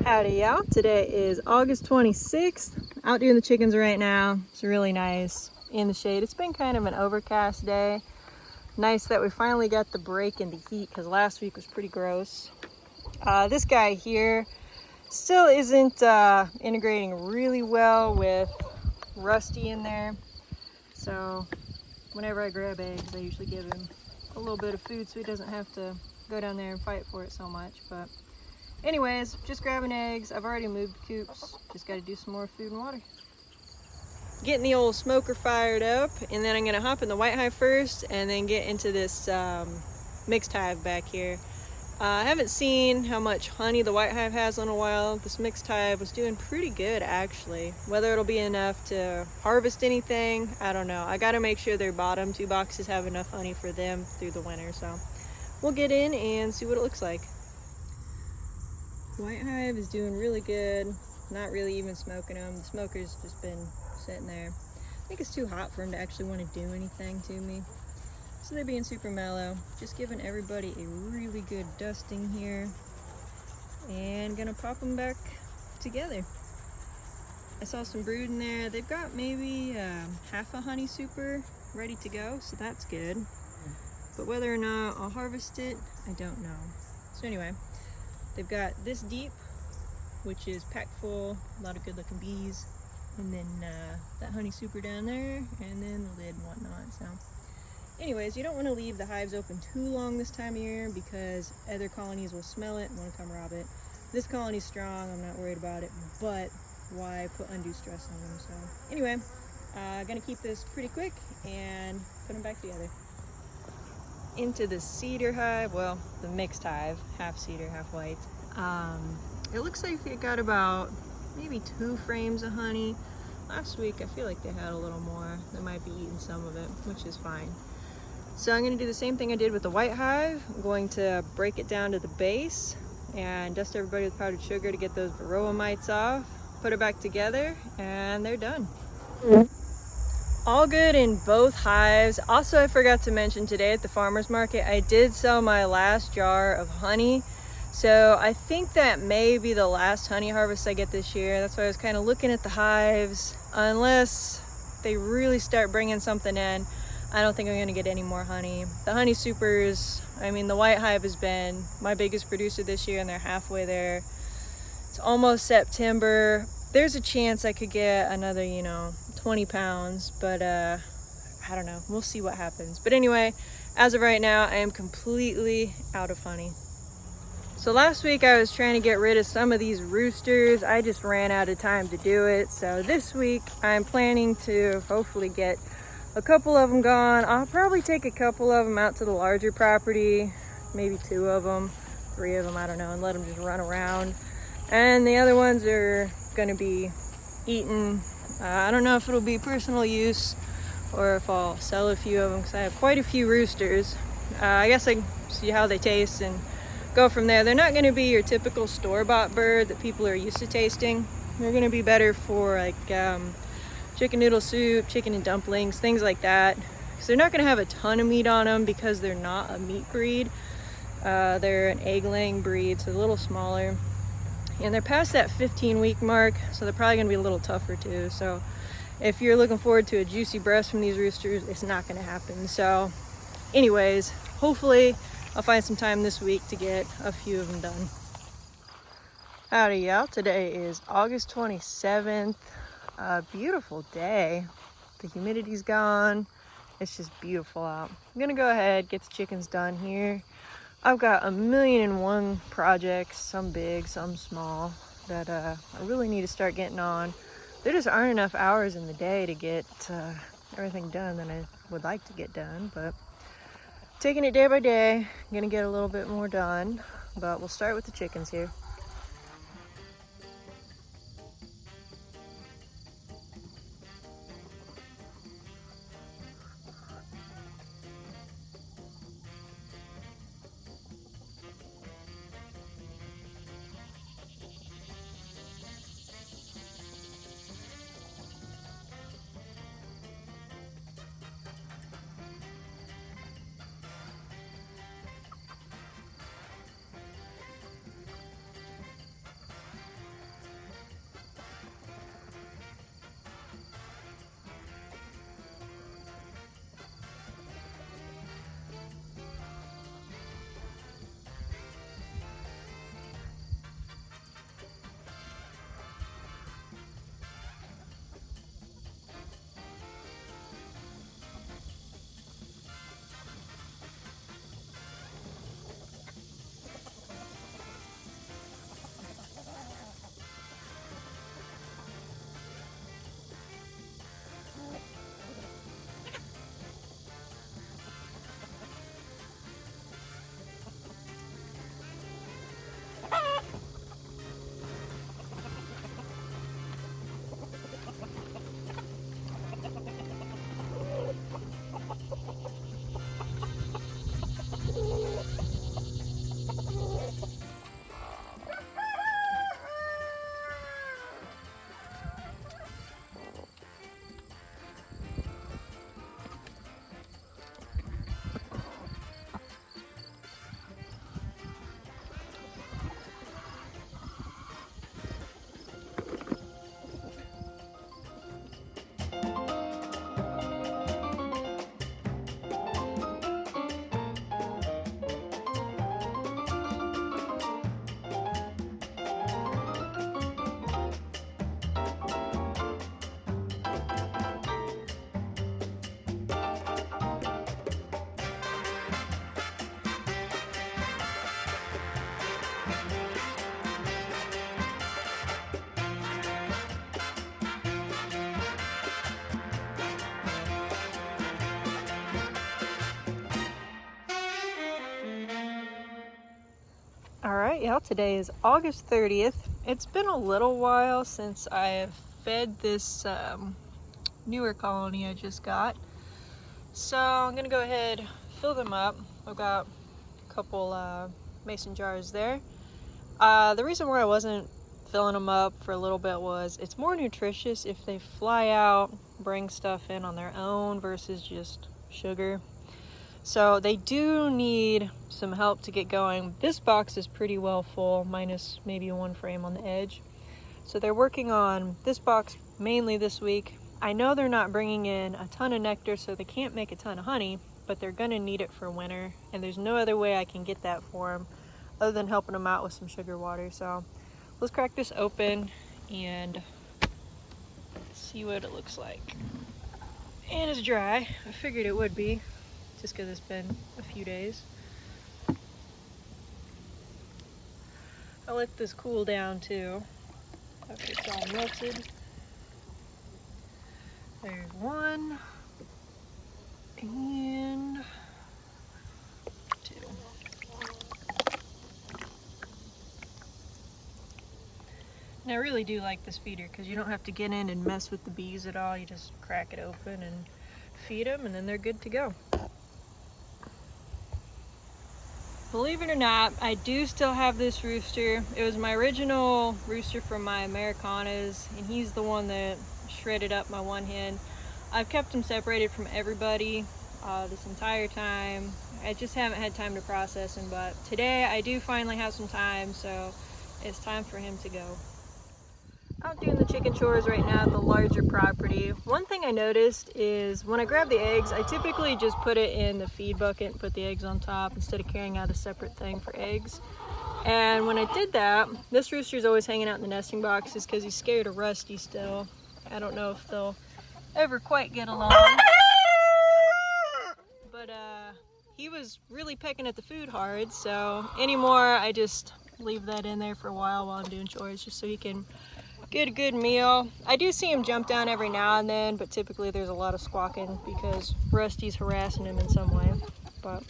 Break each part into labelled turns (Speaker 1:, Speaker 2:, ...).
Speaker 1: Howdy y'all, today is August 26th. Out doing the chickens right now. It's really nice in the shade. It's been kind of an overcast day. Nice that we finally got the break in the heat because last week was pretty gross. This guy here still isn't integrating really well with Rusty in there. So whenever I grab eggs, I usually give him a little bit of food so he doesn't have to go down there and fight for it so much. But anyways, just grabbing eggs. I've already moved the coops. Just got to do some more food and water. Getting the old smoker fired up, and then I'm going to hop in the white hive first and then get into this mixed hive back here. I haven't seen how much honey the white hive has in a while. This mixed hive was doing pretty good actually. Whether it'll be enough to harvest anything, I don't know. I got to make sure their bottom two boxes have enough honey for them through the winter. So we'll get in and see what it looks like. White hive is doing really good. Not really even smoking them. The smoker's just been sitting there. I think it's too hot for them to actually want to do anything to me. So they're being super mellow. Just giving everybody a really good dusting here. And gonna pop them back together. I saw some brood in there. They've got maybe half a honey super ready to go, so that's good. But whether or not I'll harvest it, I don't know. So anyway, they've got this deep, which is packed full, a lot of good looking bees, and then that honey super down there, and then the lid and whatnot. So anyways, you don't want to leave the hives open too long this time of year because other colonies will smell it and want to come rob it. This colony's strong, I'm not worried about it, but why put undue stress on them? So anyway, gonna keep this pretty quick and put them back together. Into the cedar hive, well, the mixed hive, half cedar, half white. It looks like they got about maybe 2 frames of honey. Last week I feel like they had a little more. They might be eating some of it, which is fine. So I'm going to do the same thing I did with the white hive. I'm going to break it down to the base and dust everybody with powdered sugar to get those varroa mites off, put it back together, and they're done. All good in both hives. Also, I forgot to mention today at the farmer's market, I did sell my last jar of honey. So I think that may be the last honey harvest I get this year. That's why I was kind of looking at the hives. Unless they really start bringing something in, I don't think I'm going to get any more honey. The honey supers, I mean, the white hive has been my biggest producer this year, and they're halfway there. It's almost September. There's a chance I could get another, 20 pounds, but I don't know. We'll see what happens. But anyway, as of right now, I am completely out of honey. So last week I was trying to get rid of some of these roosters. I just ran out of time to do it. So this week I'm planning to hopefully get a couple of them gone. I'll probably take a couple of them out to the larger property, maybe 2 of them, 3 of them, I don't know, and let them just run around. And the other ones are gonna be eaten. I don't know if it'll be personal use or if I'll sell a few of them because I have quite a few roosters. I guess I can see how they taste and go from there. They're not going to be your typical store-bought bird that people are used to tasting. They're going to be better for like chicken noodle soup, chicken and dumplings, things like that. So they're not going to have a ton of meat on them because they're not a meat breed. They're an egg-laying breed, so a little smaller. And they're past that 15-week mark, so they're probably going to be a little tougher too. So if you're looking forward to a juicy breast from these roosters, it's not going to happen. So anyways, hopefully I'll find some time this week to get a few of them done. Howdy y'all, today is August 27th. A beautiful day. The humidity's gone. It's just beautiful out. I'm gonna go ahead, get the chickens done here. I've got 1,000,001 projects, some big, some small, that I really need to start getting on. There just aren't enough hours in the day to get everything done that I would like to get done, but taking it day by day. I'm gonna get a little bit more done, but we'll start with the chickens here. y'all, today is August 30th. It's been a little while since I have fed this newer colony I just got. So I'm gonna go ahead, fill them up. I've got a couple mason jars there. The reason why I wasn't filling them up for a little bit was it's more nutritious if they fly out, bring stuff in on their own versus just sugar. So they do need some help to get going. This box is pretty well full, minus maybe one frame on the edge. So they're working on this box mainly this week. I know they're not bringing in a ton of nectar, so they can't make a ton of honey, but they're gonna need it for winter, and there's no other way I can get that for them other than helping them out with some sugar water. So let's crack this open and see what it looks like. And it's dry. I figured it would be, just because it's been a few days. I'll let this cool down too after it's all melted. There's one and two. And I really do like this feeder because you don't have to get in and mess with the bees at all. You just crack it open and feed them, and then they're good to go. Believe it or not, I do still have this rooster. It was my original rooster from my Ameraucanas, and he's the one that shredded up my one hen. I've kept him separated from everybody this entire time. I just haven't had time to process him, but today I do finally have some time, so it's time for him to go. Out doing the chicken chores right now at the larger property. One thing I noticed is when I grab the eggs, I typically just put it in the feed bucket and put the eggs on top instead of carrying out a separate thing for eggs. And when I did that, this rooster's always hanging out in the nesting boxes because he's scared of Rusty still. I don't know if they'll ever quite get along. But he was really pecking at the food hard, so anymore I just leave that in there for a while I'm doing chores just so he can get a good meal. I do see him jump down every now and then, but typically there's a lot of squawking because Rusty's harassing him in some way. But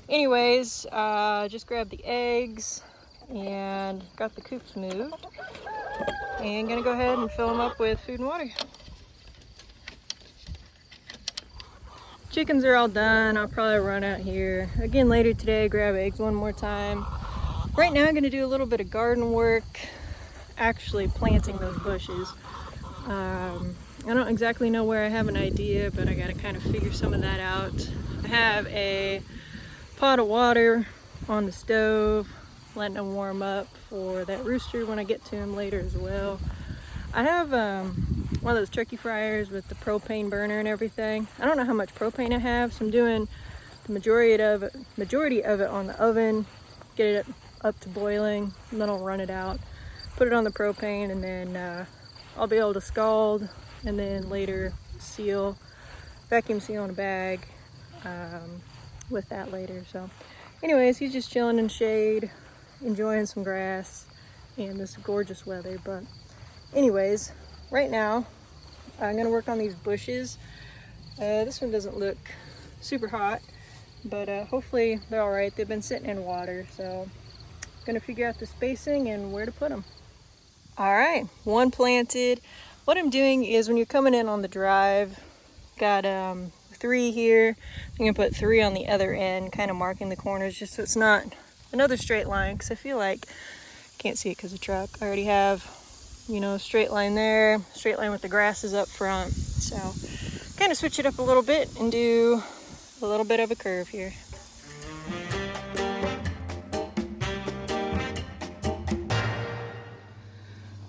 Speaker 1: anyways, just grabbed the eggs and got the coops moved. And gonna go ahead and fill them up with food and water. Chickens are all done. I'll probably run out here again later today, grab eggs one more time. Right now I'm gonna do a little bit of garden work, actually planting those bushes. I don't exactly know where. I have an idea, but I gotta kind of figure some of that out. I have a pot of water on the stove, letting them warm up for that rooster when I get to him later as well. I have one of those turkey fryers with the propane burner and everything. I don't know how much propane I have, so I'm doing the majority of it on the oven, get it up to boiling, and then I'll run it out, put it on the propane, and then I'll be able to scald and then later vacuum seal in a bag with that later. So anyways, he's just chilling in shade, enjoying some grass and this gorgeous weather. But anyways, right now I'm gonna work on these bushes. This one doesn't look super hot, but hopefully they're all right. They've been sitting in water, so I'm gonna figure out the spacing and where to put them. All right, one planted. What I'm doing is when you're coming in on the drive, got 3 here. I'm gonna put 3 on the other end, kind of marking the corners just so it's not another straight line, because I feel like, can't see it because of the truck, I already have, you know, straight line there, straight line with the grasses up front. So kind of switch it up a little bit and do a little bit of a curve here.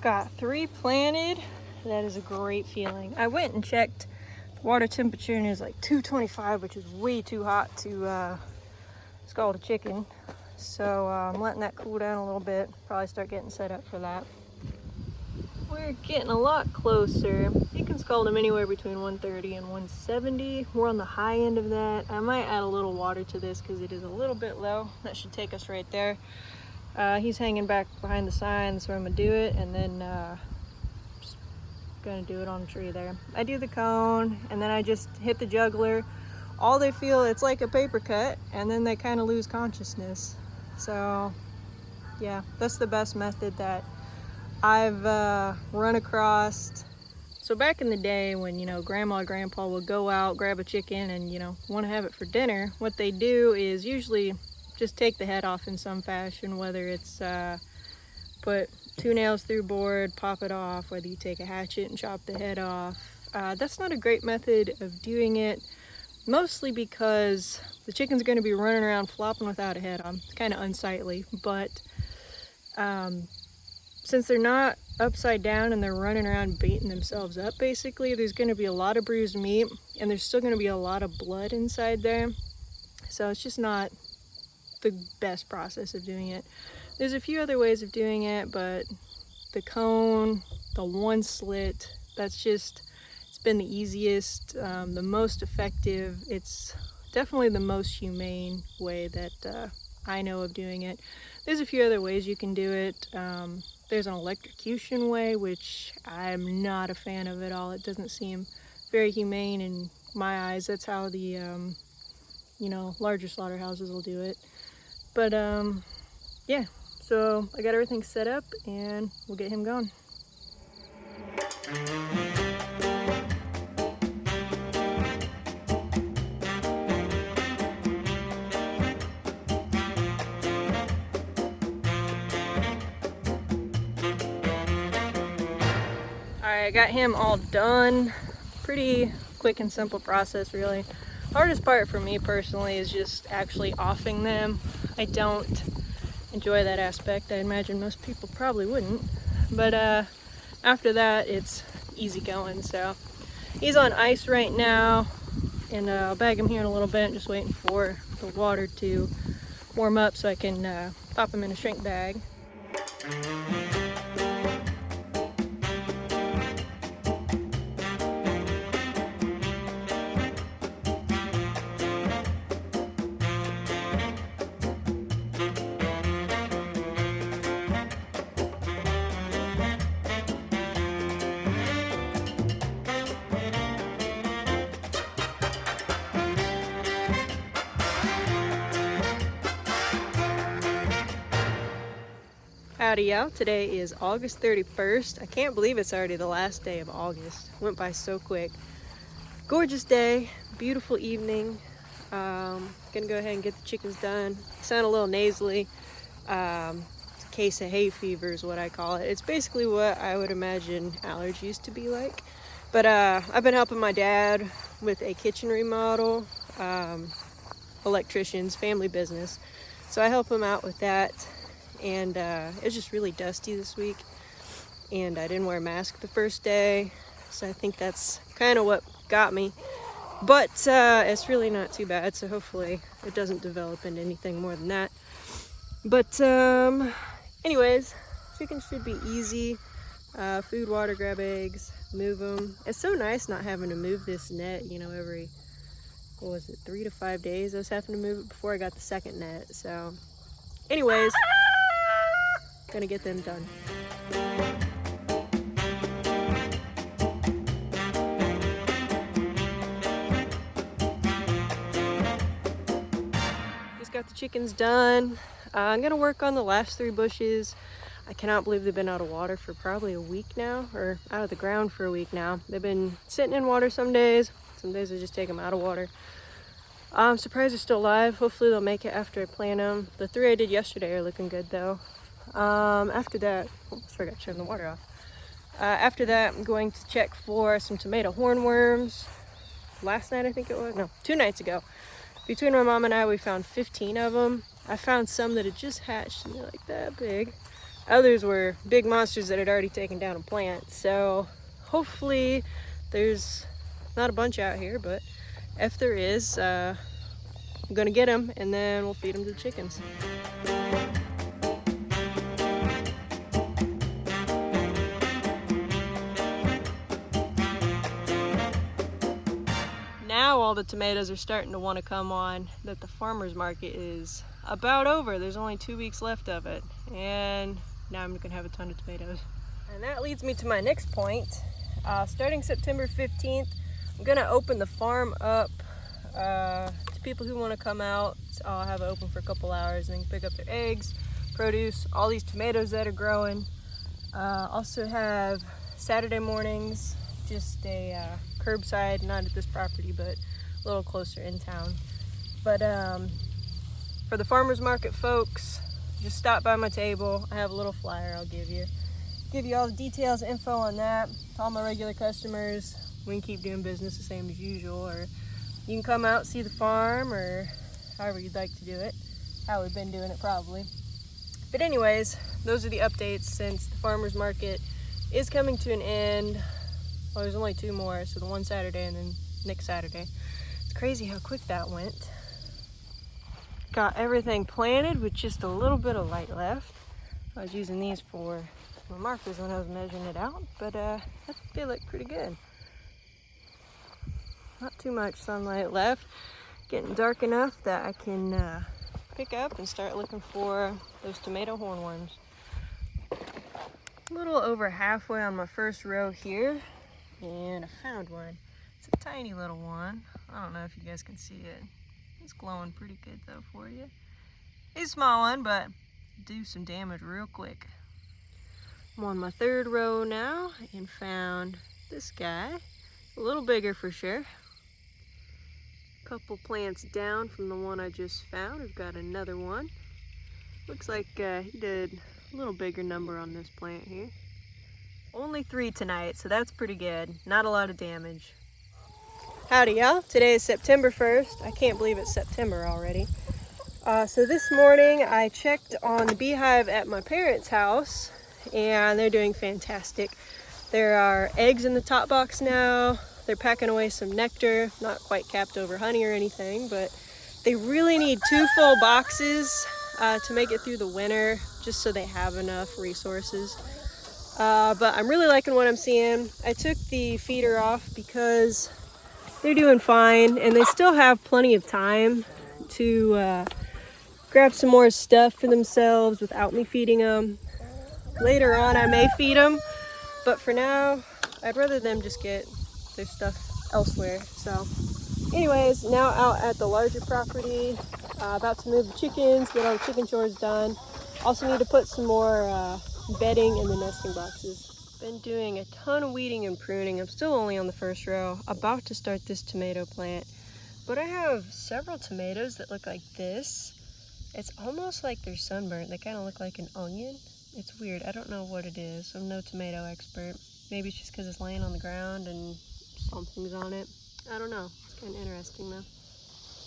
Speaker 1: Got 3 planted. That is a great feeling. I went and checked the water temperature and it was like 225, which is way too hot to scald a chicken. So I'm letting that cool down a little bit. Probably start getting set up for that. We're getting a lot closer. You can scald them anywhere between 130 and 170. We're on the high end of that. I might add a little water to this because it is a little bit low. That should take us right there. He's hanging back behind the sign, so I'm gonna do it, and then just gonna do it on the tree there. I do the cone, and then I just hit the juggler. All they feel, it's like a paper cut, and then they kind of lose consciousness. So Yeah, that's the best method that I've run across. So back in the day when, you know, grandma and grandpa would go out, grab a chicken and, you know, want to have it for dinner, what they do is usually just take the head off in some fashion, whether it's put 2 nails through board, pop it off, whether you take a hatchet and chop the head off. That's not a great method of doing it, mostly because the chicken's going to be running around flopping without a head on. It's kind of unsightly, but since they're not upside down and they're running around beating themselves up, basically, there's going to be a lot of bruised meat and there's still going to be a lot of blood inside there. So it's just not the best process of doing it. There's a few other ways of doing it, but the cone, the one slit, it's been the easiest, the most effective. It's definitely the most humane way that I know of doing it. There's a few other ways you can do it. There's an electrocution way, which I'm not a fan of at all. It doesn't seem very humane in my eyes. That's how the, you know, larger slaughterhouses will do it. But yeah, so I got everything set up and we'll get him going. Alright, I got him all done. Pretty quick and simple process, really. Hardest part for me personally is just actually offing them. I don't enjoy that aspect. I imagine most people probably wouldn't. But after that, it's easy going. So he's on ice right now, and I'll bag him here in a little bit. Just waiting for the water to warm up so I can pop him in a shrink bag. Howdy y'all, today is August 31st. I can't believe it's already the last day of August. Went by so quick. Gorgeous day, beautiful evening. Gonna go ahead and get the chickens done. Sound a little nasally. It's a case of hay fever is what I call it. It's basically what I would imagine allergies to be like. But I've been helping my dad with a kitchen remodel, electrician's family business. So I help him out with that. And it's just really dusty this week, and I didn't wear a mask the first day, so I think that's kind of what got me. But it's really not too bad, so hopefully it doesn't develop into anything more than that. But anyways, chickens should be easy. Food, water, grab eggs, move them. It's so nice not having to move this net, you know, every, what was it, 3 to 5 days I was having to move it before I got the second net. So anyways, gonna get them done. Just got the chickens done. I'm gonna work on the last 3 bushes. I cannot believe they've been out of water for probably a week now, or out of the ground for a week now. They've been sitting in water some days I just take them out of water. I'm surprised they're still alive. Hopefully they'll make it after I plant them. The 3 I did yesterday are looking good though. After that, oops, forgot to turn the water off. After that, I'm going to check for some tomato hornworms. Last night, I think it was, no, 2 nights ago. Between my mom and I, we found 15 of them. I found some that had just hatched and they're like that big. Others were big monsters that had already taken down a plant. So hopefully there's not a bunch out here, but if there is, I'm gonna get them and then we'll feed them to the chickens. Now all the tomatoes are starting to want to come on, that the farmer's market is about over. There's only 2 weeks left of it, and now I'm gonna have a ton of tomatoes. And that leads me to my next point. Starting September 15th, I'm gonna open the farm up to people who want to come out. I'll have it open for a couple hours and then pick up their eggs, produce, all these tomatoes that are growing. Also have Saturday mornings, just a curbside, not at this property, but a little closer in town. But for the farmers market folks, just stop by my table. I have a little flyer I'll give you all the details, info on that. To all my regular customers, we can keep doing business the same as usual, or you can come out, see the farm, or however you'd like to do it, how we've been doing it probably. But anyways, those are the updates since the farmers market is coming to an end. Well, there's only 2 more, so the one Saturday and then next Saturday. It's crazy how quick that went. Got everything planted with just a little bit of light left. I was using these for my markers when I was measuring it out, but I think they look pretty good. Not too much sunlight left. Getting dark enough that I can pick up and start looking for those tomato hornworms. A little over halfway on my first row here, and I found one. It's a tiny little one. I don't know if you guys can see it. It's glowing pretty good though for you. It's a small one, but do some damage real quick. I'm on my 3rd row now and found this guy. A little bigger for sure. Couple plants down from the one I just found. We've got another one. Looks like he did a little bigger number on this plant here. Only 3 tonight, so that's pretty good. Not a lot of damage. Howdy y'all, today is September 1st. I can't believe it's September already. So this morning I checked on the beehive at my parents' house and they're doing fantastic. There are eggs in the top box now. They're packing away some nectar, not quite capped over honey or anything, but they really need 2 full boxes to make it through the winter, just so they have enough resources. But I'm really liking what I'm seeing. I took the feeder off because they're doing fine and they still have plenty of time to grab some more stuff for themselves without me feeding them. Later on I may feed them, but for now I'd rather them just get their stuff elsewhere. So anyways, now out at the larger property, about to move the chickens, get all the chicken chores done. Also need to put some more bedding in the nesting boxes. Been doing a ton of weeding and pruning. I'm still only on the 1st row, about to start this tomato plant. But I have several tomatoes that look like this. It's almost like they're sunburnt. They kind of look like an onion. It's weird. I don't know what it is. I'm no tomato expert. Maybe it's just because it's laying on the ground and something's on it. I don't know. It's kind of interesting though.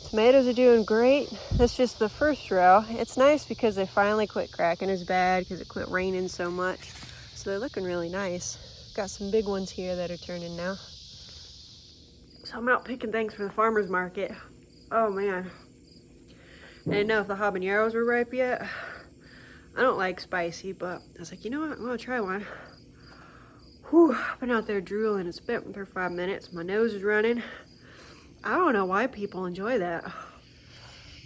Speaker 1: Tomatoes are doing great. That's just the 1st row. It's nice because they finally quit cracking as bad because it quit raining so much. So they're looking really nice. Got some big ones here that are turning now. So I'm out picking things for the farmer's market. Oh man. I didn't know if the habaneros were ripe yet. I don't like spicy, but I was like, you know what? I'm gonna try one. Whew, I've been out there drooling and spitting for 5 minutes. My nose is running. I don't know why people enjoy that.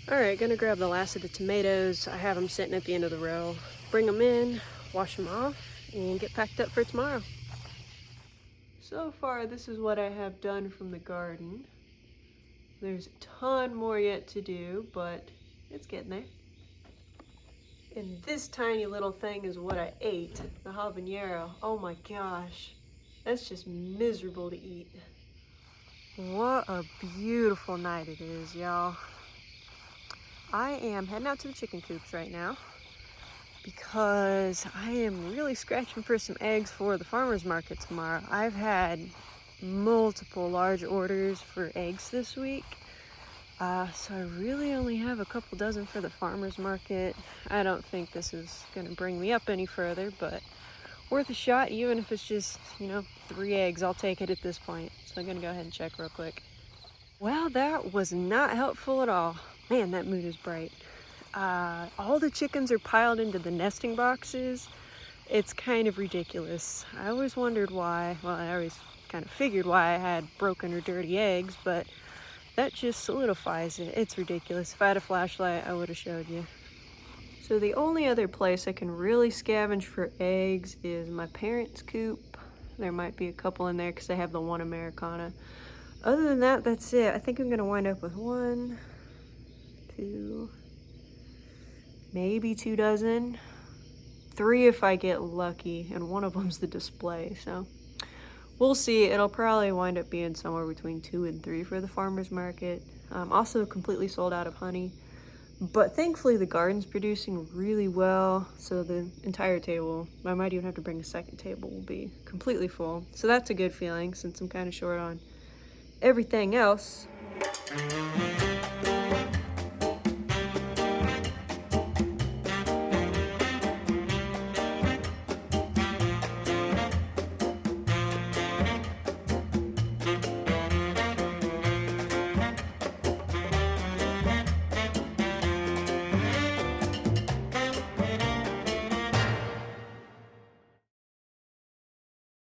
Speaker 1: All right, gonna grab the last of the tomatoes. I have them sitting at the end of the row. Bring them in, wash them off, and get packed up for tomorrow. So far, this is what I have done from the garden. There's a ton more yet to do, but it's getting there. And this tiny little thing is what I ate, the habanero. Oh my gosh, that's just miserable to eat. What a beautiful night it is, y'all. I am heading out to the chicken coops right now because I am really scratching for some eggs for the farmer's market tomorrow. I've had multiple large orders for eggs this week. So I really only have a couple dozen for the farmer's market. I don't think this is going to bring me up any further, but worth a shot, even if it's just, 3 eggs. I'll take it at this point. So I'm going to go ahead and check real quick. Well, that was not helpful at all. Man, that mood is bright. All the chickens are piled into the nesting boxes. It's kind of ridiculous. I always wondered why. Well, I always kind of figured why I had broken or dirty eggs, but that just solidifies it. It's ridiculous. If I had a flashlight, I would have showed you. So the only other place I can really scavenge for eggs is my parents' coop. There might be a couple in there because they have the one Ameraucana. Other than that, that's it. I think I'm going to wind up with 1, 2,
Speaker 2: maybe 2 dozen. 3 if I get lucky, and one of them's the display, so we'll see. It'll probably wind up being somewhere between 2 and 3 for the farmer's market. Also completely sold out of honey, but thankfully the garden's producing really well, so the entire table, I might even have to bring a second table, will be completely full. So that's a good feeling since I'm kind of short on everything else.